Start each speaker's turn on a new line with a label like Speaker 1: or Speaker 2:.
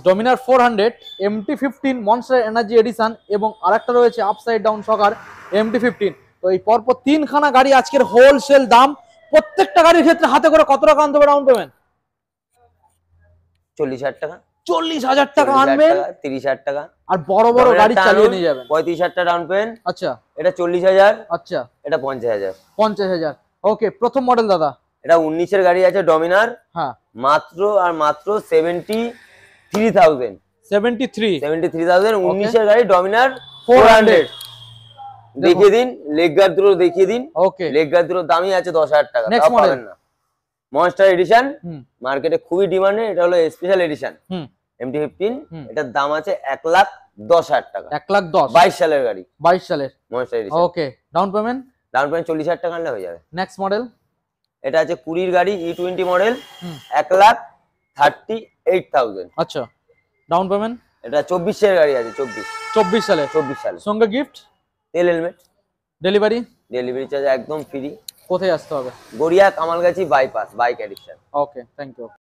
Speaker 1: Dominar 400 MT-15 monster energy addition এবং আরেকটা রয়েছে আপসাইড ডাউন শকার MT-15। তো এই পরপর তিনখানা গাড়ি আজকের হোলসেল দাম। প্রত্যেকটা গাড়ির ক্ষেত্রে হাতে করে কত টাকা আনতে হবে ডাউন পেমেন্ট?
Speaker 2: 40,000 টাকা।
Speaker 1: 40,000 টাকা আনবেন,
Speaker 2: 30,000 টাকা।
Speaker 1: আর বড় বড় গাড়ি চালিয়ে নিয়ে যাবেন।
Speaker 2: 35,000 টাকা ডাউন পেমেন্ট।
Speaker 1: আচ্ছা,
Speaker 2: এটা 40,000।
Speaker 1: আচ্ছা,
Speaker 2: এটা 50,000।
Speaker 1: 50,000। ওকে, প্রথম মডেল দাদা।
Speaker 2: এটা 19 এর গাড়ি আছে ডমিনার।
Speaker 1: হ্যাঁ,
Speaker 2: মাত্র আর মাত্র 73,000।
Speaker 1: 73,000
Speaker 2: 19 এর গাড়ি ডমিনার 400। দেখিয়ে দিন লেগ গার্ড দুটো, দেখিয়ে দিন।
Speaker 1: ওকে,
Speaker 2: লেগ গার্ড দুটোর দামই আছে 10,000 টাকা।
Speaker 1: নেক্সট
Speaker 2: তাও
Speaker 1: মডেল
Speaker 2: পাবেন না। মনস্টার এডিশন মার্কেটে খুবই ডিমান্ডে। এটা হলো স্পেশাল এডিশন MT-15। এটার দাম আছে 1,10,000 টাকা।
Speaker 1: 1,10,000।
Speaker 2: 22 সালের গাড়ি।
Speaker 1: 22 সালের
Speaker 2: মনস্টার এডিশন।
Speaker 1: ওকে, ডাউন পেমেন্ট?
Speaker 2: ডাউন পেমেন্ট 40,000 টাকা আনলে হয়ে যাবে।
Speaker 1: Next model.
Speaker 2: এটা আছে 20 গাড়ি E20 মডেল। 1,38,000।
Speaker 1: আচ্ছা, ডাউন পেমেন্ট?
Speaker 2: এটা 24 এর গাড়ি আছে।
Speaker 1: 24 সালে।
Speaker 2: 24 সালে।
Speaker 1: সঙ্গে গিফট,
Speaker 2: তেল হেলমেট।
Speaker 1: ডেলিভারি?
Speaker 2: ডেলিভারি চার্জ একদম ফ্রি।
Speaker 1: কোথায় আসতে হবে?
Speaker 2: Garia Kamalgachhi bypass, bike edition.
Speaker 1: Okay, thank you.